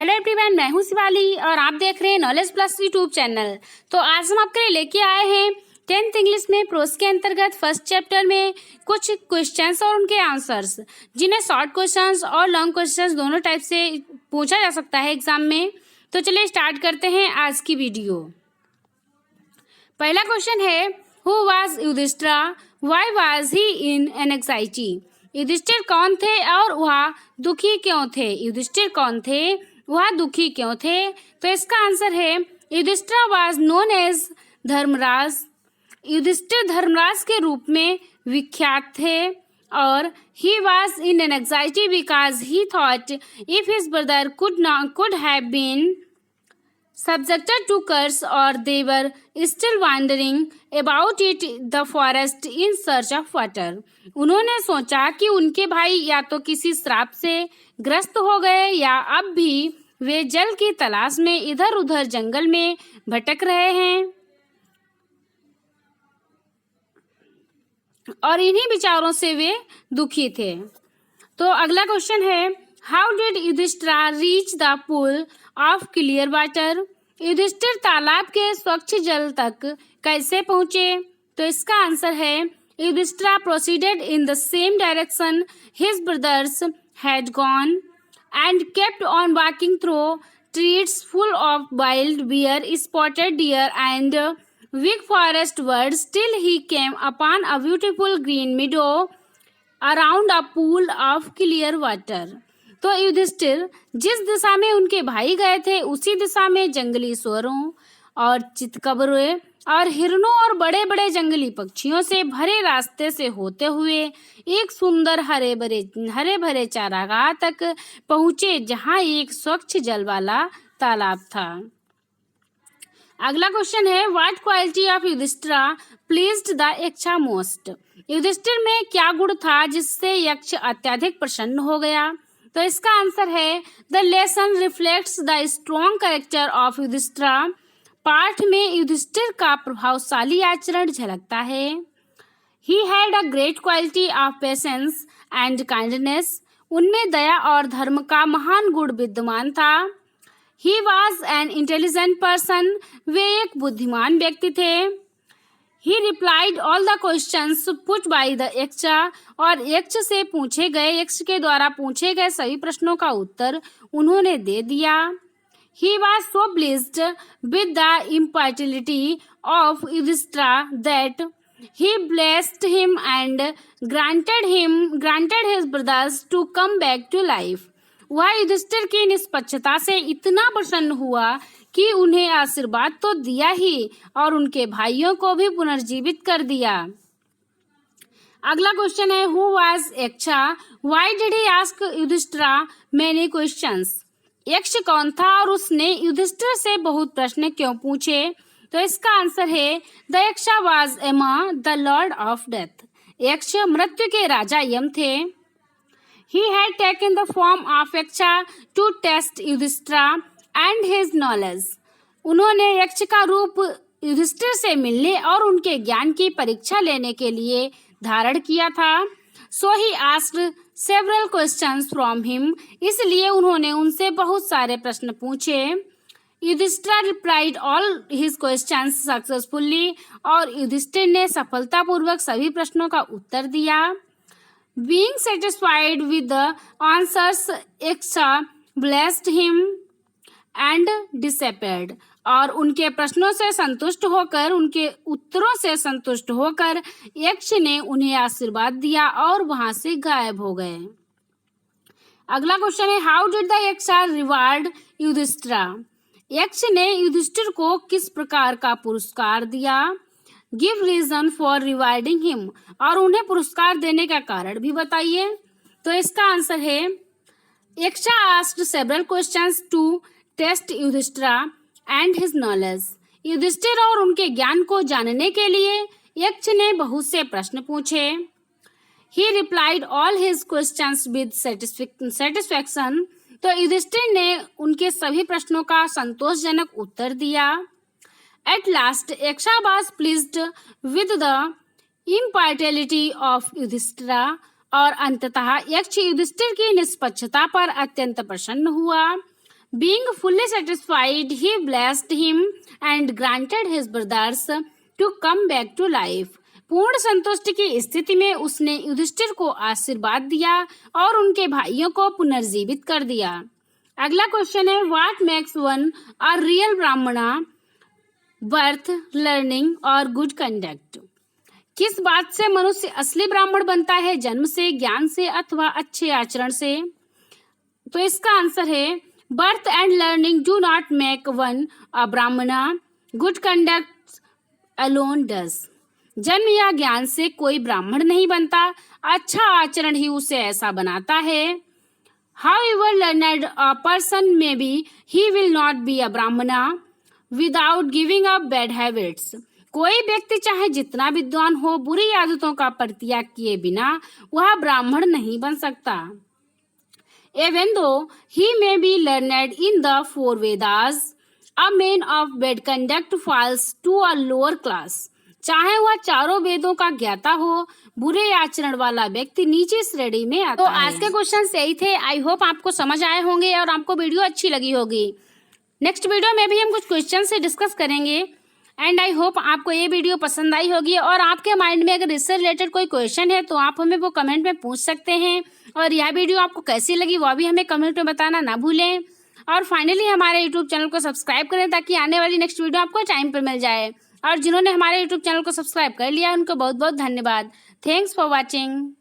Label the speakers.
Speaker 1: Hello everyone, मैं हूं शिवाली और आप देख रहे हैं नॉलेज प्लस यूट्यूब चैनल। तो आज हम आपके लिए लेके आए हैं 10th इंग्लिश में प्रोस के अंतर्गत फर्स्ट चैप्टर में कुछ क्वेश्चंस और उनके आंसर्स, जिन्हें शॉर्ट क्वेश्चंस और लॉन्ग क्वेश्चंस दोनों टाइप से पूछा जा सकता है एग्जाम में। तो चलिए स्टार्ट करते हैं आज की वीडियो। पहला क्वेश्चन है, who was Yudhishthira, why was he in an anxiety. Yudhishthira कौन थे और वह दुखी क्यों थे। युधिष्ठिर कौन थे, वह दुखी क्यों थे। तो इसका आंसर है, Yudhishthir was known as Dharmaraj. Yudhishthir Dharmaraj के रूप में विख्यात थे और he was in an anxiety because he thought if his brother could have been subjected to curse or they were still wandering about it the forest in search of water। उन्होंने सोचा कि उनके भाई या तो किसी श्राप से ग्रस्त हो गए या अब भी वे जल की तलाश में इधर उधर जंगल में भटक रहे हैं और इन्हीं विचारों से वे दुखी थे। तो अगला क्वेश्चन है, how did Yudhishthira reach the pool of clear water. Yudhishthira तालाब के स्वच्छ जल तक कैसे पहुंचे। तो इसका आंसर है, Yudhishthira proceeded in the same direction his brothers had gone and kept on walking through streets full of wild bear, spotted deer and big forest birds till he came upon a beautiful green meadow around a pool of clear water। तो युधिष्ठिर जिस दिशा में उनके भाई गए थे उसी दिशा में जंगली सूअरों और चितकबरों और हिरणों और बड़े बड़े जंगली पक्षियों से भरे रास्ते से होते हुए एक सुंदर हरे भरे चारागाह तक पहुंचे जहां एक स्वच्छ जल वाला तालाब था। अगला क्वेश्चन है, what quality of Yudhishthira pleased the Yaksha most. Yudhishthira में क्या गुण था जिससे यक्ष अत्यधिक प्रसन्न हो गया। तो इसका आंसर है, the lesson reflects the strong character of Yudhishthira. पाठ में युधिष्ठिर का प्रभावशाली आचरण झलकता है। He had a great quality of patience and kindness. उनमें दया और धर्म का महान गुण विद्यमान था। He was an intelligent person. वे एक बुद्धिमान व्यक्ति थे। He replied all the questions put by the Yaksha. और यक्ष के द्वारा पूछे गए सभी प्रश्नों का उत्तर उन्होंने दे दिया। He was so pleased with the impartiality of Yudhishthira that he blessed him and granted his brothers to come back to life। वह युधिष्ठिर की निष्पक्षता से इतना प्रसन्न हुआ कि उन्हें आशीर्वाद तो दिया ही और उनके भाइयों को भी पुनर्जीवित कर दिया। अगला क्वेश्चन है, who was Yaksha, why did he ask Yudhishthira many questions. Yaksha कौन था और उसने युधिष्ठिर से बहुत प्रश्न क्यों पूछे। तो इसका आंसर है, the Yaksha was Yama the lord of death. Yaksha मृत्यु के राजा यम थे। He had taken the form of Yaksha to test Yudhishthira and his knowledge. उन्होंने यक्ष का रूप युधिष्ठिर से मिलने और उनके ज्ञान की परीक्षा लेने के लिए धारण किया था। So he asked several questions from him. इसलिए उन्होंने उनसे बहुत सारे प्रश्न पूछे। Yudhishthira replied all his questions successfully. और युधिष्ठिर ने सफलतापूर्वक सभी प्रश्नों का उत्तर दिया। Being satisfied with the answers Yaksha blessed him and disappeared. और उनके प्रश्नों से संतुष्ट होकर, उनके उत्तरों से संतुष्ट होकर यक्ष ने उन्हें आशीर्वाद दिया और वहां से गायब हो गए। अगला क्वेश्चन है, how did the Yaksha reward Yudhishthira. Yaksha ने युधिष्ठिर को किस प्रकार का पुरस्कार दिया। Give reason for rewarding him. और उन्हें पुरस्कार देने का कारण भी बताइए। तो इसका आंसर है, Yaksha asked several questions to test Yudhishthira and his knowledge. Yudhishthira और उनके ज्ञान को जानने के लिए यक्ष ने बहुत से प्रश्न पूछे। ही replied all his questions with satisfaction. तो युधिष्ठिर ने उनके सभी प्रश्नों का संतोषजनक उत्तर दिया। At last Yaksha was pleased with the impartiality of Yudhishthira. और अंततः यक्ष युधिष्ठिर की निष्पक्षता पर अत्यंत प्रसन्न हुआ। Being fully satisfied, he blessed him and granted his brothers to come back to life. पूर्ण संतुष्टि की स्थिति में उसने युधिष्ठिर को आशीर्वाद दिया और उनके भाइयों को पुनर्जीवित कर दिया। अगला क्वेश्चन है, what makes one a real ब्राह्मणा? बर्थ, लर्निंग और गुड कंडक्ट। किस बात से मनुष्य असली ब्राह्मण बनता है? जन्म से, ज्ञान से अथवा अच्छे आचरण से? तो इसका आंसर है birth and learning do not make one a Brahmana, good conduct alone does. जन्म या ज्ञान से कोई ब्राह्मण नहीं बनता, अच्छा आचरण ही उसे ऐसा बनाता है। However learned a person may be, he will not be a brahmana without giving up bad habits. कोई व्यक्ति चाहे जितना विद्वान हो, बुरी आदतों का परित्याग किए बिना वह ब्राह्मण नहीं बन सकता। Even though he may be learned in the four Vedas, a man of bad conduct falls to a lower class. चाहे वह चारों वेदों का ज्ञाता हो, बुरे आचरण वाला व्यक्ति नीचे श्रेणी में आता है। तो आज के क्वेश्चन यही थे। आई होप आपको समझ आए होंगे और आपको वीडियो अच्छी लगी होगी। नेक्स्ट वीडियो में भी हम कुछ क्वेश्चन से डिस्कस करेंगे एंड आई होप आपको ये वीडियो पसंद आई होगी। और आपके माइंड में अगर इससे रिलेटेड कोई क्वेश्चन है तो आप हमें वो कमेंट में पूछ सकते हैं। और यह वीडियो आपको कैसी लगी वो भी हमें कमेंट में बताना ना भूलें। और फाइनली हमारे यूट्यूब चैनल को सब्सक्राइब करें ताकि आने वाली नेक्स्ट वीडियो आपको टाइम पर मिल जाए। और जिन्होंने हमारे यूट्यूब चैनल को सब्सक्राइब कर लिया उनको बहुत बहुत धन्यवाद। Thanks for watching.